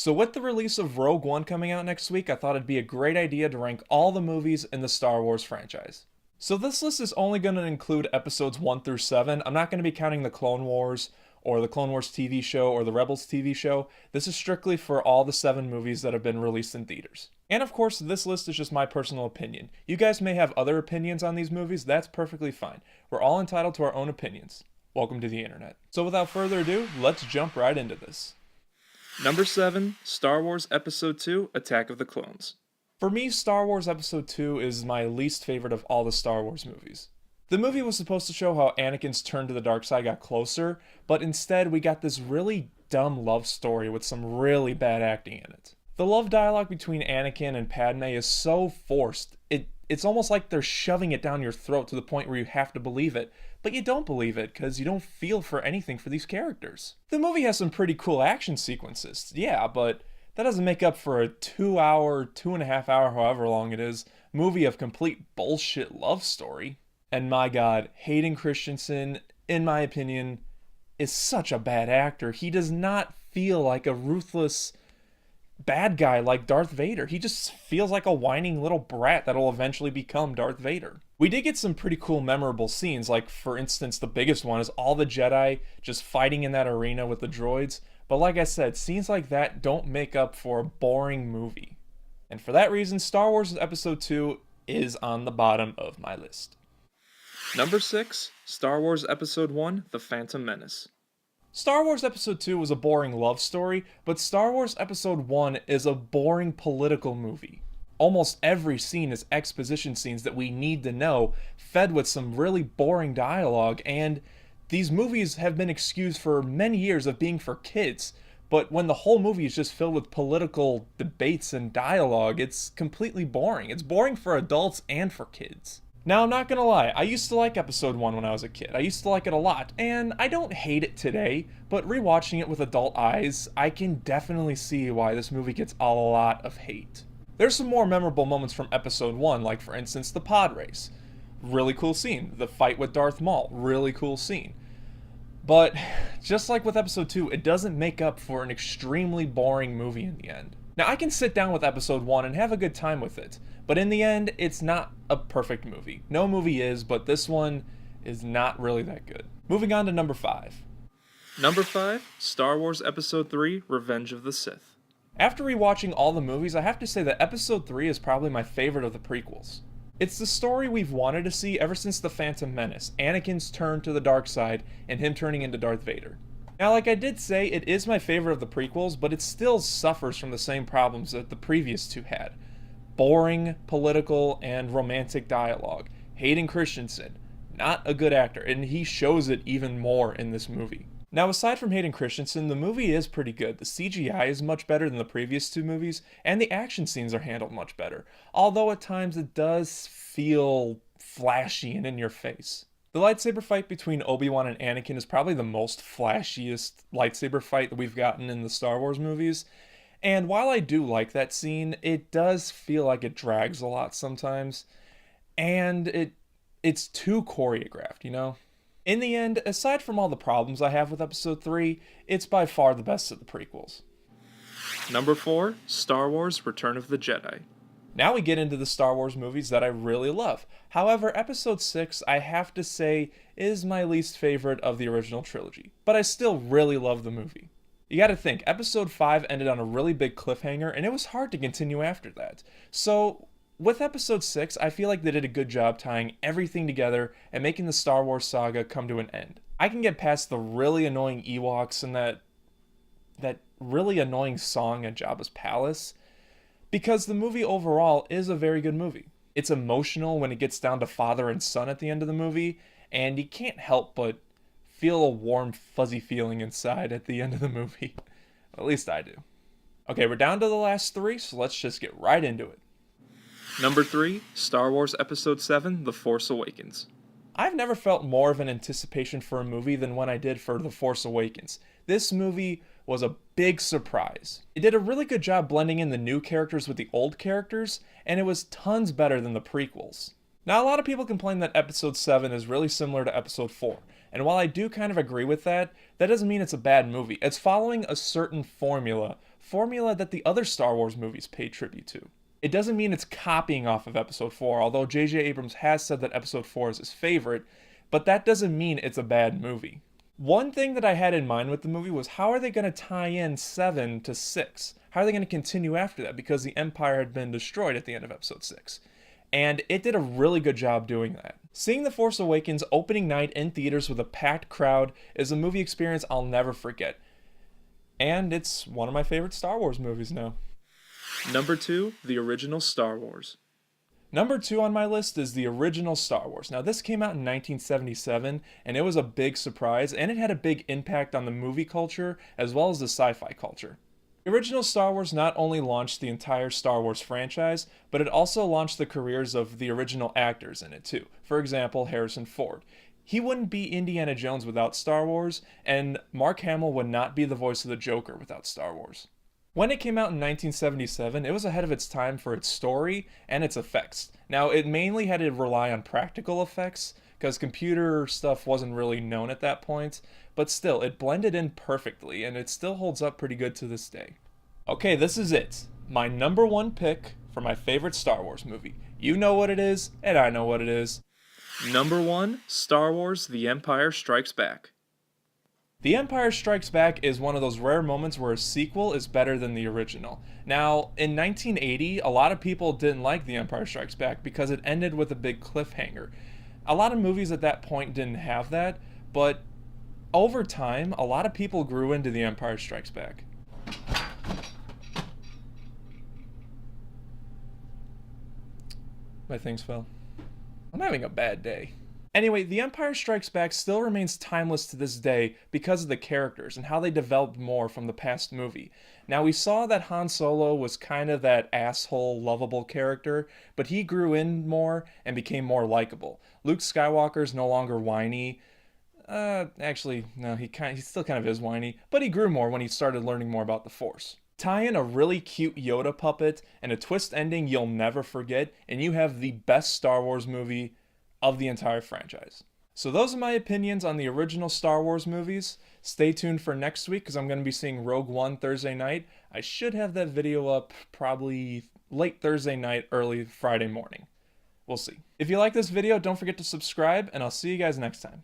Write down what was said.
So with the release of Rogue One coming out next week, I thought it'd be a great idea to rank all the movies in the Star Wars franchise. So this list is only going to include episodes 1 through 7. I'm not going to be counting the Clone Wars or the Clone Wars TV show or the Rebels TV show. This is strictly for all the 7 movies that have been released in theaters. And of course, this list is just my personal opinion. You guys may have other opinions on these movies, that's perfectly fine. We're all entitled to our own opinions. Welcome to the internet. So without further ado, let's jump right into this. Number 7, Star Wars Episode 2, Attack of the Clones. For me, Star Wars Episode 2 is my least favorite of all the Star Wars movies. The movie was supposed to show how Anakin's turn to the dark side got closer, but instead we got this really dumb love story with some really bad acting in it. The love dialogue between Anakin and Padme is so forced, it's almost like they're shoving it down your throat to the point where you have to believe it, but you don't believe it because you don't feel for anything for these characters. The movie has some pretty cool action sequences, yeah, but that doesn't make up for a 2 hour, 2.5 hour, however long it is, movie of complete bullshit love story. And my god, Hayden Christensen, in my opinion, is such a bad actor. He does not feel like a ruthless bad guy like Darth Vader. He just feels like a whining little brat that'll eventually become Darth Vader. We did get some pretty cool memorable scenes, like for instance the biggest one is all the Jedi just fighting in that arena with the droids, but like I said, scenes like that don't make up for a boring movie. And for that reason, Star Wars Episode 2 is on the bottom of my list. Number 6, Star Wars Episode 1, The Phantom Menace. Star Wars Episode 2 was a boring love story, but Star Wars Episode 1 is a boring political movie. Almost every scene is exposition scenes that we need to know, fed with some really boring dialogue, and these movies have been excused for many years of being for kids, but when the whole movie is just filled with political debates and dialogue, it's completely boring. It's boring for adults and for kids. Now, I'm not gonna lie, I used to like Episode 1 when I was a kid. I used to like it a lot, and I don't hate it today, but rewatching it with adult eyes, I can definitely see why this movie gets a lot of hate. There's some more memorable moments from Episode 1, like for instance the pod race. Really cool scene. The fight with Darth Maul, really cool scene. But, just like with Episode 2, it doesn't make up for an extremely boring movie in the end. Now, I can sit down with Episode 1 and have a good time with it, but in the end, it's not a perfect movie. No movie is, but this one is not really that good. Moving on to number 5. Number 5, Star Wars Episode 3, Revenge of the Sith. After rewatching all the movies, I have to say that Episode 3 is probably my favorite of the prequels. It's the story we've wanted to see ever since The Phantom Menace, Anakin's turn to the dark side, and him turning into Darth Vader. Now, like I did say, it is my favorite of the prequels, but it still suffers from the same problems that the previous two had. Boring, political, and romantic dialogue. Hayden Christensen, not a good actor, and he shows it even more in this movie. Now, aside from Hayden Christensen, the movie is pretty good. The CGI is much better than the previous two movies, and the action scenes are handled much better, although at times it does feel flashy and in your face. The lightsaber fight between Obi-Wan and Anakin is probably the most flashiest lightsaber fight that we've gotten in the Star Wars movies, and while I do like that scene, it does feel like it drags a lot sometimes, and it's too choreographed, you know? In the end, aside from all the problems I have with Episode 3, it's by far the best of the prequels. Number 4, Star Wars Return of the Jedi. Now we get into the Star Wars movies that I really love. However, Episode 6, I have to say, is my least favorite of the original trilogy, but I still really love the movie. You gotta think, Episode 5 ended on a really big cliffhanger, and it was hard to continue after that. So, with Episode 6, I feel like they did a good job tying everything together and making the Star Wars saga come to an end. I can get past the really annoying Ewoks and that really annoying song at Jabba's palace, because the movie overall is a very good movie. It's emotional when it gets down to father and son at the end of the movie, and you can't help but feel a warm, fuzzy feeling inside at the end of the movie. At least I do. Okay, we're down to the last 3, so let's just get right into it. Number 3, Star Wars Episode 7, The Force Awakens. I've never felt more of an anticipation for a movie than when I did for The Force Awakens. This movie was a big surprise. It did a really good job blending in the new characters with the old characters, and it was tons better than the prequels. Now, a lot of people complain that Episode 7 is really similar to Episode 4, and while I do kind of agree with that, that doesn't mean it's a bad movie. It's following a certain formula formula that the other Star Wars movies pay tribute to. It doesn't mean it's copying off of Episode 4, although J.J. Abrams has said that Episode 4 is his favorite, but that doesn't mean it's a bad movie. One thing that I had in mind with the movie was how are they going to tie in 7 to 6? How are they going to continue after that? Because the Empire had been destroyed at the end of Episode 6. And it did a really good job doing that. Seeing The Force Awakens opening night in theaters with a packed crowd is a movie experience I'll never forget. And it's one of my favorite Star Wars movies now. Number 2, the original Star Wars. Number 2 on my list is the original Star Wars. Now, this came out in 1977, and it was a big surprise, and it had a big impact on the movie culture as well as the sci-fi culture. The original Star Wars not only launched the entire Star Wars franchise, but it also launched the careers of the original actors in it too. For example, Harrison Ford. He wouldn't be Indiana Jones without Star Wars, and Mark Hamill would not be the voice of the Joker without Star Wars. When it came out in 1977, it was ahead of its time for its story and its effects. Now, it mainly had to rely on practical effects, because computer stuff wasn't really known at that point, but still, it blended in perfectly, and it still holds up pretty good to this day. Okay, this is it. My number 1 pick for my favorite Star Wars movie. You know what it is, and I know what it is. Number 1, Star Wars: The Empire Strikes Back. The Empire Strikes Back is one of those rare moments where a sequel is better than the original. Now, in 1980, a lot of people didn't like The Empire Strikes Back because it ended with a big cliffhanger. A lot of movies at that point didn't have that, but over time, a lot of people grew into The Empire Strikes Back. My things fell. I'm having a bad day. Anyway, The Empire Strikes Back still remains timeless to this day because of the characters and how they developed more from the past movie. Now, we saw that Han Solo was kind of that asshole, lovable character, but he grew in more and became more likable. Luke Skywalker's no longer whiny. Actually, no, he still kind of is whiny, but he grew more when he started learning more about the Force. Tie in a really cute Yoda puppet and a twist ending you'll never forget, and you have the best Star Wars movie of the entire franchise. So those are my opinions on the original Star Wars movies. Stay tuned for next week because I'm going to be seeing Rogue One Thursday night. I should have that video up probably late Thursday night, early Friday morning. We'll see. If you like this video, don't forget to subscribe, and I'll see you guys next time.